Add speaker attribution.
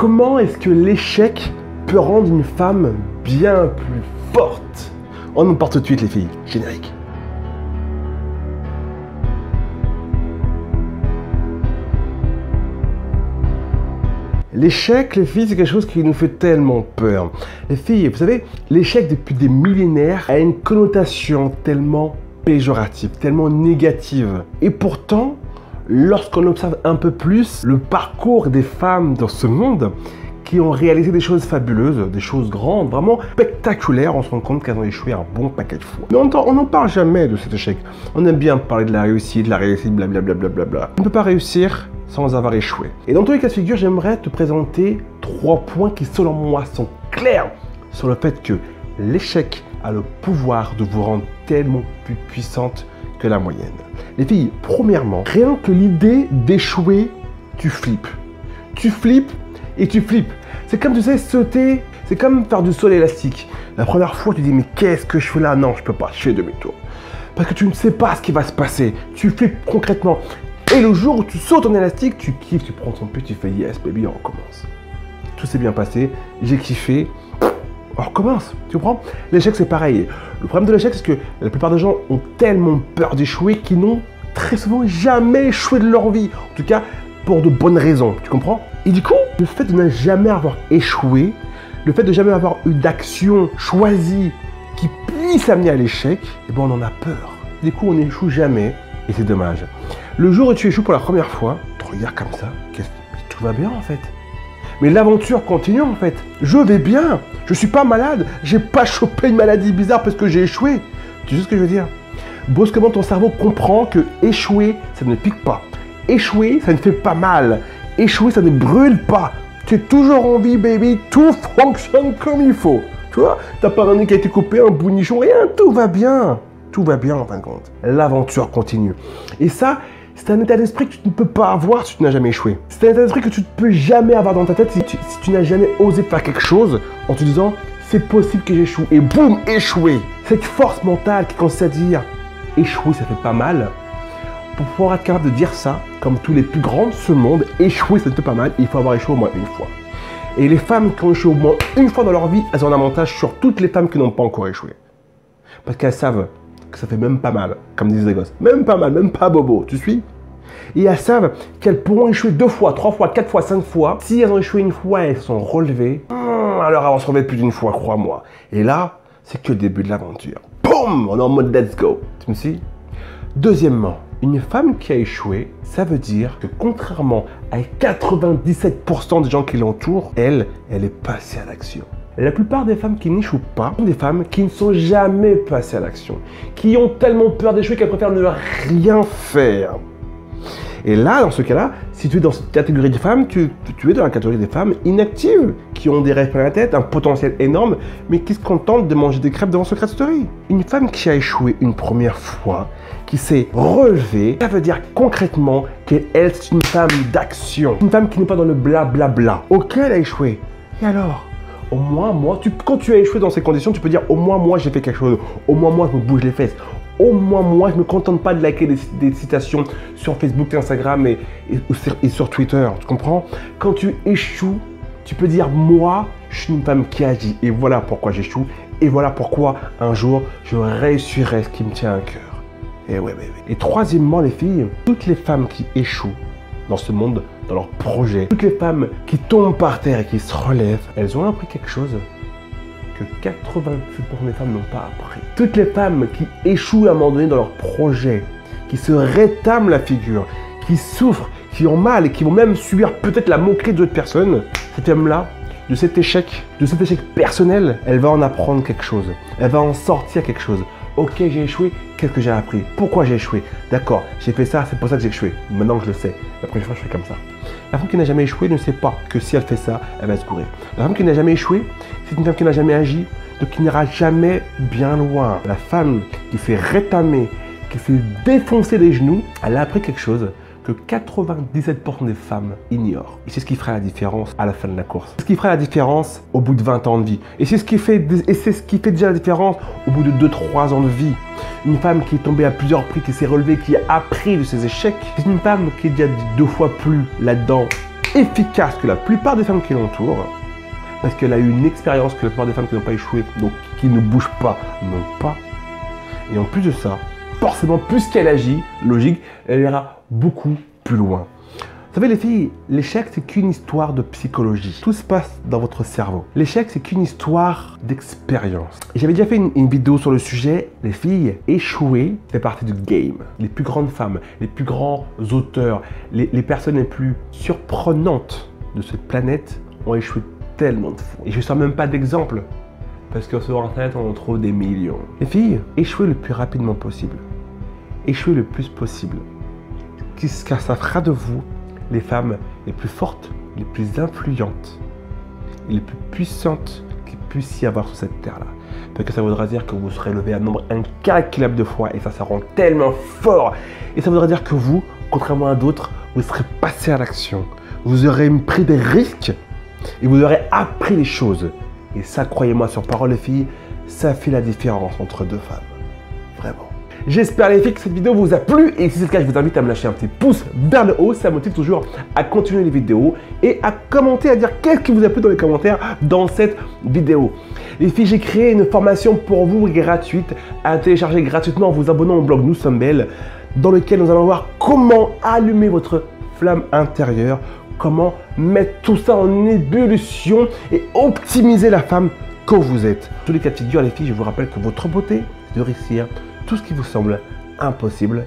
Speaker 1: Comment est-ce que l'échec peut rendre une femme bien plus forte? On en part tout de suite les filles. Générique. L'échec, les filles, c'est quelque chose qui nous fait tellement peur. Les filles, vous savez, l'échec depuis des millénaires a une connotation tellement péjorative, tellement négative. Et pourtant, lorsqu'on observe un peu plus le parcours des femmes dans ce monde, qui ont réalisé des choses fabuleuses, des choses grandes, vraiment spectaculaires, on se rend compte qu'elles ont échoué un bon paquet de fois. Mais on n'en parle jamais de cet échec. On aime bien parler de la réussite, blablabla. On ne peut pas réussir sans avoir échoué. Et dans tous les cas de figure, j'aimerais te présenter 3 points qui, selon moi, sont clairs sur le fait que l'échec a le pouvoir de vous rendre tellement plus puissante que la moyenne. Les filles, premièrement, rien que l'idée d'échouer, tu flippes. Tu flippes et tu flippes. C'est comme, tu sais, sauter, c'est comme faire du saut élastique. La première fois, tu dis, mais qu'est-ce que je fais là? Non, je peux pas, je fais demi-tour. Parce que tu ne sais pas ce qui va se passer. Tu flippes concrètement. Et le jour où tu sautes en élastique, tu kiffes, tu prends ton but, tu fais yes baby, on recommence. Tout s'est bien passé, j'ai kiffé, on recommence, tu comprends? L'échec c'est pareil. Le problème de l'échec c'est que la plupart des gens ont tellement peur d'échouer qu'ils n'ont très souvent jamais échoué de leur vie. En tout cas, pour de bonnes raisons, tu comprends? Et du coup, le fait de ne jamais avoir échoué, le fait de jamais avoir eu d'action choisie qui puisse amener à l'échec, eh ben on en a peur. Du coup, on n'échoue jamais et c'est dommage. Le jour où tu échoues pour la première fois, tu regardes comme ça, tout va bien en fait. Mais l'aventure continue en fait. Je vais bien, je suis pas malade, j'ai pas chopé une maladie bizarre parce que j'ai échoué. Tu sais ce que je veux dire? Brusquement, ton cerveau comprend que échouer, ça ne pique pas. Échouer, ça ne fait pas mal. Échouer, ça ne brûle pas. Tu es toujours en vie, baby, tout fonctionne comme il faut. Tu vois, t'as pas un nez qui a été coupé, un bout de nichon, rien, tout va bien. Tout va bien en fin de compte. L'aventure continue. Et ça, c'est un état d'esprit que tu ne peux pas avoir si tu n'as jamais échoué. C'est un état d'esprit que tu ne peux jamais avoir dans ta tête si tu n'as jamais osé faire quelque chose en te disant c'est possible que j'échoue. Et boum, échouer. Cette force mentale qui consiste à dire échouer, ça fait pas mal. Pour pouvoir être capable de dire ça, comme tous les plus grands de ce monde, échouer, ça ne fait pas mal. Il faut avoir échoué au moins une fois. Et les femmes qui ont échoué au moins une fois dans leur vie, elles ont un avantage sur toutes les femmes qui n'ont pas encore échoué. Parce qu'elles savent que ça fait même pas mal, comme disent les gosses. Même pas mal, même pas bobo, tu suis? Et elles savent qu'elles pourront échouer 2 fois, 3 fois, 4 fois, 5 fois. Si elles ont échoué une fois et elles sont relevées, alors elles vont se relever plus d'une fois, crois-moi. Et là, c'est que le début de l'aventure. Boum, on est en mode let's go. Tu me suis? Deuxièmement, une femme qui a échoué, ça veut dire que contrairement à 97% des gens qui l'entourent, elle est passée à l'action. La plupart des femmes qui n'échouent pas sont des femmes qui ne sont jamais passées à l'action, qui ont tellement peur d'échouer qu'elles préfèrent ne rien faire. Et là, dans ce cas-là, si tu es dans cette catégorie de femmes, tu es dans la catégorie des femmes inactives, qui ont des rêves plein la tête, un potentiel énorme, mais qui se contentent de manger des crêpes devant Secret Story. Une femme qui a échoué une première fois, qui s'est relevée, ça veut dire concrètement qu'elle, c'est une femme d'action. Une femme qui n'est pas dans le blablabla. Ok, elle a échoué. Et alors? Au moins, moi, quand tu as échoué dans ces conditions, tu peux dire au moins, moi, j'ai fait quelque chose. Au moins, moi, je me bouge les fesses. Au moins, moi, je ne me contente pas de liker des citations sur Facebook, Instagram et sur Twitter. Tu comprends? Quand tu échoues, tu peux dire moi, je suis une femme qui agit. Et voilà pourquoi j'échoue. Et voilà pourquoi un jour, je réussirai ce qui me tient à cœur. Et ouais, ouais, ouais. Et troisièmement, les filles, toutes les femmes qui échouent dans ce monde, dans leur projet, toutes les femmes qui tombent par terre et qui se relèvent, elles ont appris quelque chose que 88% des femmes n'ont pas appris. Toutes les femmes qui échouent à un moment donné dans leur projet, qui se rétament la figure, qui souffrent, qui ont mal et qui vont même subir peut-être la moquerie d'autres personnes, cette femme-là, de cet échec personnel, elle va en apprendre quelque chose. Elle va en sortir quelque chose. Ok, j'ai échoué, qu'est-ce que j'ai appris? Pourquoi j'ai échoué? D'accord, j'ai fait ça, c'est pour ça que j'ai échoué. Maintenant que je le sais, la prochaine fois je fais comme ça. La femme qui n'a jamais échoué ne sait pas que si elle fait ça, elle va se gourer. La femme qui n'a jamais échoué, c'est une femme qui n'a jamais agi, donc qui n'ira jamais bien loin. La femme qui s'est rétamée, qui s'est défoncée les genoux, elle a appris quelque chose que 97% des femmes ignorent. Et c'est ce qui fera la différence à la fin de la course. C'est ce qui fera la différence au bout de 20 ans de vie. Et c'est ce qui fait déjà la différence au bout de 2-3 ans de vie. Une femme qui est tombée à plusieurs reprises, qui s'est relevée, qui a appris de ses échecs. C'est une femme qui est déjà 2 fois plus là-dedans efficace que la plupart des femmes qui l'entourent, parce qu'elle a eu une expérience que la plupart des femmes qui n'ont pas échoué, donc qui ne bougent pas, n'ont pas. Et en plus de ça, forcément, plus qu'elle agit, logique, elle ira beaucoup plus loin. Vous savez les filles, l'échec c'est qu'une histoire de psychologie. Tout se passe dans votre cerveau. L'échec c'est qu'une histoire d'expérience. J'avais déjà fait une vidéo sur le sujet. Les filles, échouer fait partie du game. Les plus grandes femmes, les plus grands auteurs, les personnes les plus surprenantes de cette planète ont échoué tellement de fois. Et je ne sors même pas d'exemple. Parce que sur Internet on en trouve des millions. Les filles, échouez le plus rapidement possible. Échouez le plus possible. Qu'est-ce que ça fera de vous les femmes les plus fortes, les plus influentes et les plus puissantes qu'il puisse y avoir sur cette terre-là. Parce que ça voudra dire que vous serez levé un nombre incalculable de fois et ça rend tellement fort. Et ça voudra dire que vous, contrairement à d'autres, vous serez passé à l'action. Vous aurez pris des risques et vous aurez appris les choses. Et ça, croyez-moi sur parole les filles, ça fait la différence entre deux femmes. Vraiment. J'espère les filles que cette vidéo vous a plu et si c'est le cas, je vous invite à me lâcher un petit pouce vers le haut, ça me motive toujours à continuer les vidéos et à commenter, à dire qu'est-ce qui vous a plu dans les commentaires dans cette vidéo. Les filles, j'ai créé une formation pour vous gratuite à télécharger gratuitement en vous abonnant au blog Nous Sommes Belles, dans lequel nous allons voir comment allumer votre flamme intérieure, comment mettre tout ça en ébullition et optimiser la femme que vous êtes. Tous les cas de figure, les filles, je vous rappelle que votre beauté, c'est de réussir tout ce qui vous semble impossible